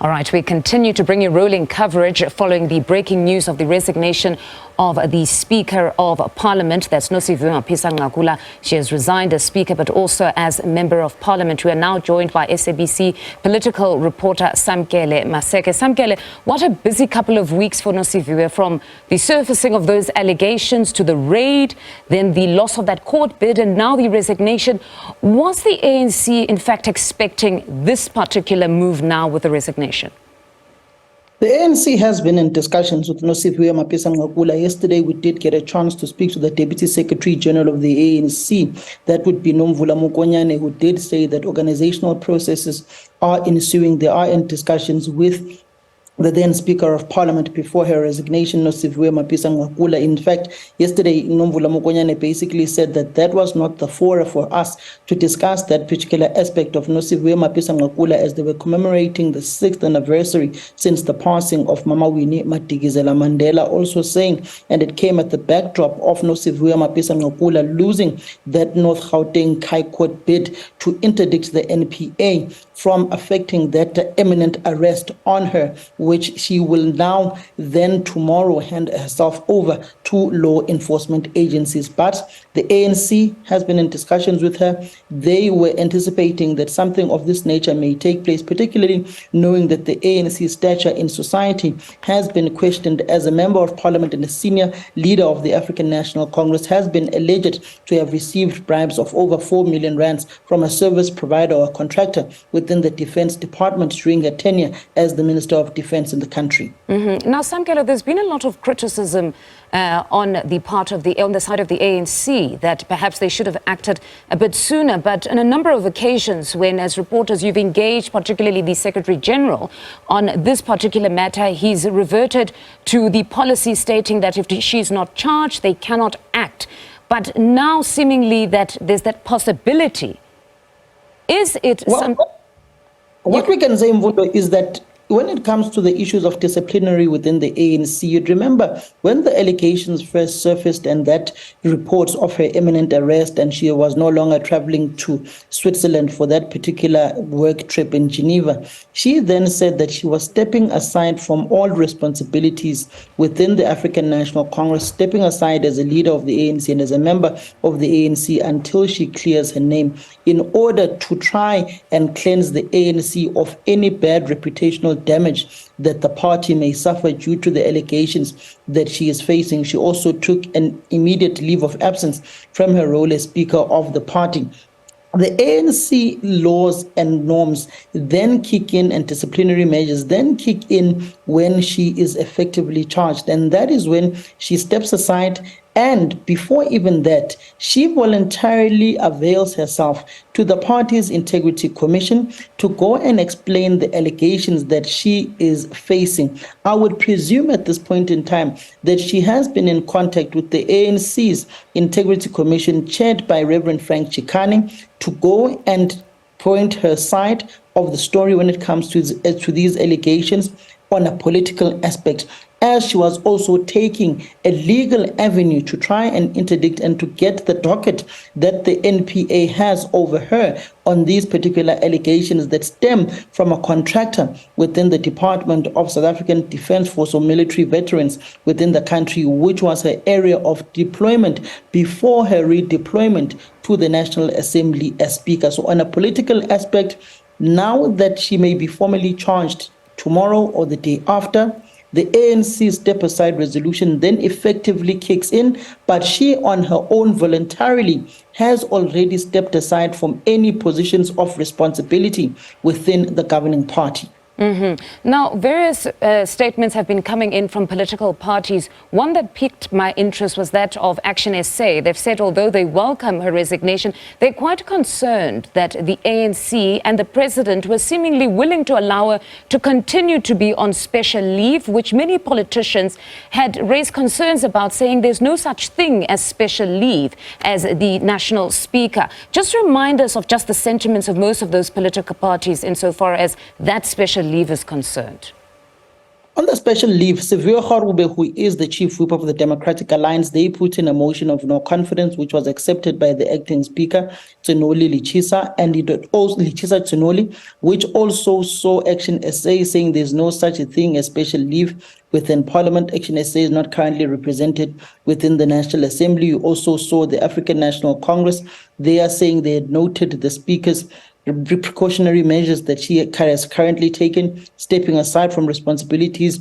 All right, we continue to bring you rolling coverage following the breaking news of the resignation of the Speaker of Parliament. That's Nosiviwe Mapisa-Nqakula. She has resigned as Speaker, but also as Member of Parliament. We are now joined by SABC political reporter Samkele Maseko. Samkele, what a busy couple of weeks for Nosiviwe, from the surfacing of those allegations to the raid, then the loss of that court bid, and now the resignation. Was the ANC, in fact, expecting this particular move now with the resignation? The ANC has been in discussions with Nosiviwe Mapisa-Nqakula. Yesterday, we did get a chance to speak to the Deputy Secretary General of the ANC. That would be Nomvula Mokonyane, who did say that organizational processes are ensuing. They are in discussions with the then Speaker of Parliament before her resignation, Nosiviwe Mapisa-Nqakula. In fact, yesterday, Nomvula Mokonyane basically said that that was not the fora for us to discuss that particular aspect of Nosiviwe Mapisa-Nqakula, as they were commemorating the 6th anniversary since the passing of Mama Winnie Madikizela Mandela, also saying, and it came at the backdrop of Nosiviwe Mapisa-Nqakula losing that North Gauteng High Court bid to interdict the NPA from affecting that imminent arrest on her, which she will now then tomorrow hand herself over to law enforcement agencies. But the ANC has been in discussions with her. They were anticipating that something of this nature may take place, particularly knowing that the ANC's stature in society has been questioned. As a Member of Parliament and a senior leader of the African National Congress, has been alleged to have received bribes of over 4 million rands from a service provider or contractor within the Defense Department during her tenure as the Minister of Defense in the country. Now, Samkele, there's been a lot of criticism on the side of the ANC that perhaps they should have acted a bit sooner. But on a number of occasions, when as reporters you've engaged, particularly the Secretary General, on this particular matter, he's reverted to the policy stating that if she's not charged, they cannot act. But now, seemingly, that there's that possibility. Is it What we can say, Mvundo, is that when it comes to the issues of disciplinary within the ANC, you'd remember when the allegations first surfaced and that reports of her imminent arrest, and she was no longer traveling to Switzerland for that particular work trip in Geneva, she then said that she was stepping aside from all responsibilities within the African National Congress, stepping aside as a leader of the ANC and as a member of the ANC until she clears her name, in order to try and cleanse the ANC of any bad reputational damage that the party may suffer due to the allegations that she is facing. She also took an immediate leave of absence from her role as Speaker of the party. The ANC laws and norms then kick in, and disciplinary measures then kick in when she is effectively charged. And that is when she steps aside, and before even that, she voluntarily avails herself to the party's Integrity Commission to go and explain the allegations that she is facing. I would presume at this point in time that she has been in contact with the ANC's Integrity Commission, chaired by Reverend Frank Chikane, to go and point her side of the story when it comes to these allegations on a political aspect, as she was also taking a legal avenue to try and interdict and to get the docket that the NPA has over her on these particular allegations that stem from a contractor within the Department of South African Defence Force or military veterans within the country, which was her area of deployment before her redeployment to the National Assembly as Speaker. So on a political aspect, now that she may be formally charged tomorrow or the day after, the ANC step-aside resolution then effectively kicks in, but she on her own voluntarily has already stepped aside from any positions of responsibility within the governing party. Now, various statements have been coming in from political parties. One that piqued my interest was that of Action SA. They've said although they welcome her resignation, they're quite concerned that the ANC and the president were seemingly willing to allow her to continue to be on special leave, which many politicians had raised concerns about, saying there's no such thing as special leave as the national speaker. Just remind us of just the sentiments of most of those political parties insofar as that special leave is concerned. On the special leave, Nosiviwe Mapisa-Nqakula, who is the chief whip of the Democratic Alliance, they put in a motion of no confidence, which was accepted by the acting speaker, Tsunoli Lichisa, and it also Lichisa Tsunoli, which also saw Action SA saying there's no such a thing as special leave within Parliament. Action SA is not currently represented within the National Assembly. You also saw the African National Congress. They are saying they had noted the speaker's precautionary measures that she has currently taken, stepping aside from responsibilities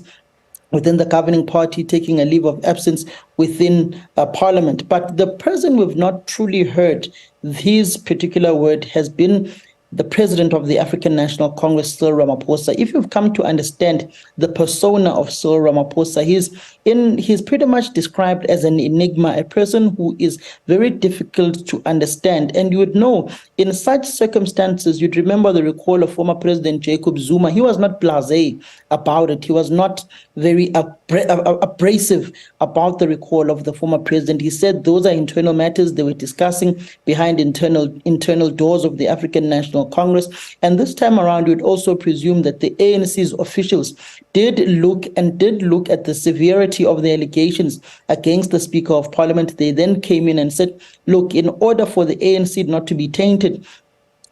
within the governing party, taking a leave of absence within Parliament. But the person we've not truly heard his particular word has been the president of the African National Congress, Cyril Ramaphosa. If you've come to understand the persona of Cyril Ramaphosa, he's pretty much described as an enigma, a person who is very difficult to understand. And you would know, in such circumstances, you'd remember the recall of former President Jacob Zuma. He was not blasé about it. He was not very abrasive about the recall of the former president. He said those are internal matters they were discussing behind internal doors of the African National Congress. And this time around, you'd also presume that the ANC's officials did look at the severity of the allegations against the Speaker of Parliament. They then came in and said, look, in order for the ANC not to be tainted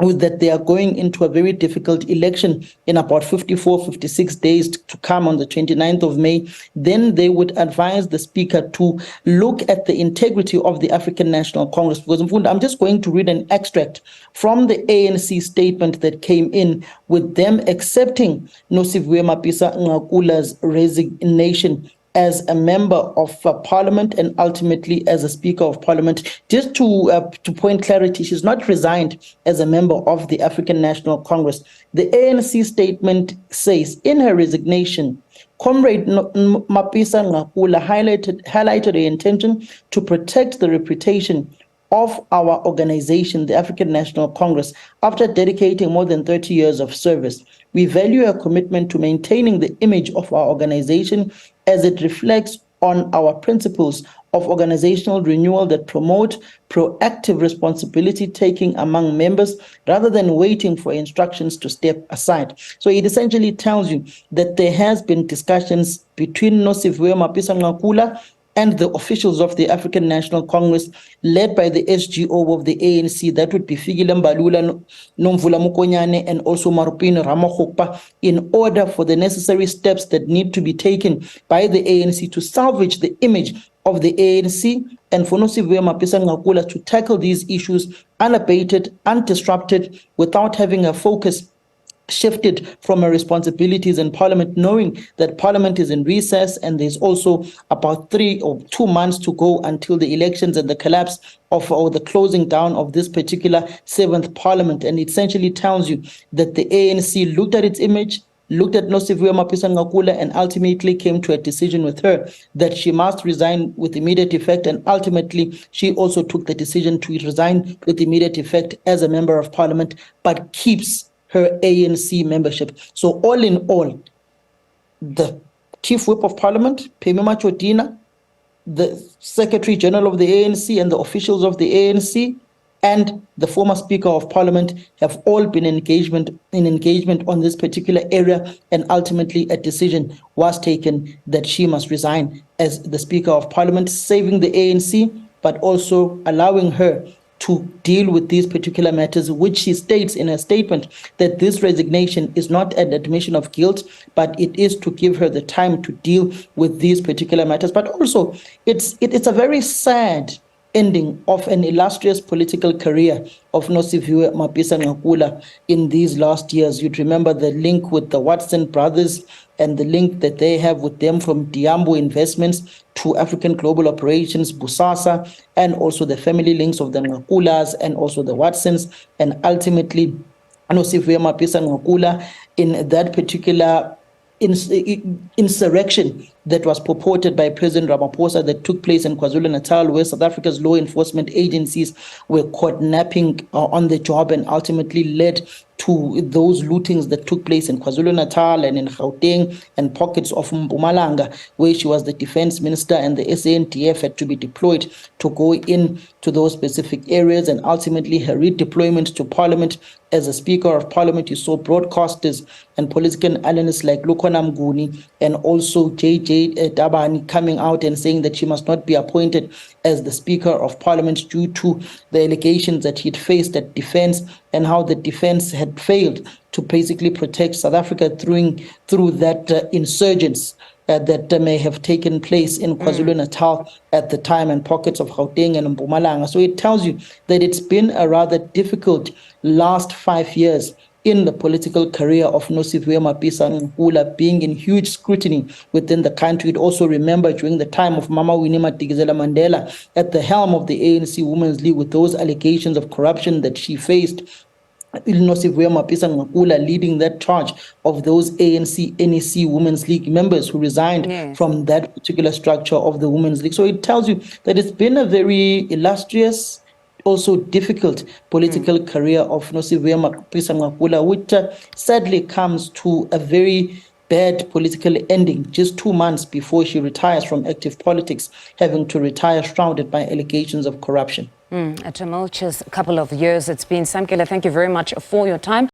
with that they are going into a very difficult election in about 56 days to come on the 29th of May, then they would advise the speaker to look at the integrity of the African National Congress. Because I'm just going to read an extract from the ANC statement that came in with them accepting Nosiviwe Mapisa-Nqakula's resignation as a member of Parliament and ultimately as a Speaker of Parliament. Just to point clarity, she's not resigned as a member of the African National Congress. The ANC statement says, in her resignation, Comrade Mapisa-Nqakula highlighted her intention to protect the reputation of our organization, the African National Congress, after dedicating more than 30 years of service. We value her commitment to maintaining the image of our organization as it reflects on our principles of organizational renewal that promote proactive responsibility taking among members rather than waiting for instructions to step aside. So it essentially tells you that there has been discussions between Nosiviwe Mapisa-Nqakula and the officials of the African National Congress, led by the SGO of the ANC, that would be Fikile Mbalula, Nomvula Mokonyane, and also Marupin Ramokgopa, in order for the necessary steps that need to be taken by the ANC to salvage the image of the ANC and for Nosiviwe Mapisa-Nqakula to tackle these issues unabated, undisrupted, without having a focus shifted from her responsibilities in Parliament, knowing that Parliament is in recess and there's also about 3 or 2 months to go until the elections and the collapse of or the closing down of this particular 7th Parliament. And it essentially tells you that the ANC looked at its image, looked at Nosiviwe Mapisa-Nqakula, and ultimately came to a decision with her that she must resign with immediate effect. And ultimately, she also took the decision to resign with immediate effect as a member of Parliament, but keeps her ANC membership. So all in all, the Chief Whip of Parliament, Phemi Machotina, the Secretary General of the ANC and the officials of the ANC, and the former Speaker of Parliament have all been in engagement on this particular area, and ultimately a decision was taken that she must resign as the Speaker of Parliament, saving the ANC, but also allowing her to deal with these particular matters, which she states in her statement that this resignation is not an admission of guilt, but it is to give her the time to deal with these particular matters. But also, it's a very sad ending of an illustrious political career of Nosiviwe Mapisa-Nqakula in these last years. You'd remember the link with the Watson brothers and the link that they have with them from Diambo Investments to African Global Operations, Busasa, and also the family links of the Nqakulas and also the Watsons, and ultimately Nosiviwe Mapisa-Nqakula in that particular insurrection that was purported by President Ramaphosa that took place in KwaZulu-Natal, where South Africa's law enforcement agencies were caught napping on the job and ultimately led to those lootings that took place in KwaZulu-Natal and in Gauteng and pockets of Mpumalanga, where she was the defense minister and the SANDF had to be deployed to go in to those specific areas, and ultimately her redeployment to parliament as a Speaker of Parliament. You saw broadcasters and political analysts like Lukhona Mnguni and also JJ Dabani coming out and saying that she must not be appointed as the Speaker of Parliament due to the allegations that he'd faced at defense and how the defense had failed to basically protect South Africa through that insurgents that may have taken place in KwaZulu-Natal at the time and pockets of Gauteng and Mpumalanga. So it tells you that it's been a rather difficult last 5 years in the political career of Nosiviwe Mapisa-Nqakula, being in huge scrutiny within the country. It also remember during the time of Mama Winnie Madikizela-Mandela at the helm of the ANC Women's League with those allegations of corruption that she faced. Nosiviwe Mapisa-Nqakula leading that charge of those ANC NEC Women's League members who resigned from that particular structure of the Women's League. So it tells you that it's been a very illustrious, also difficult political career of Nosiviwe Mapisa-Nqakula, which sadly comes to a very bad political ending just 2 months before she retires from active politics, having to retire shrouded by allegations of corruption. A tumultuous couple of years it's been. Samkele, thank you very much for your time.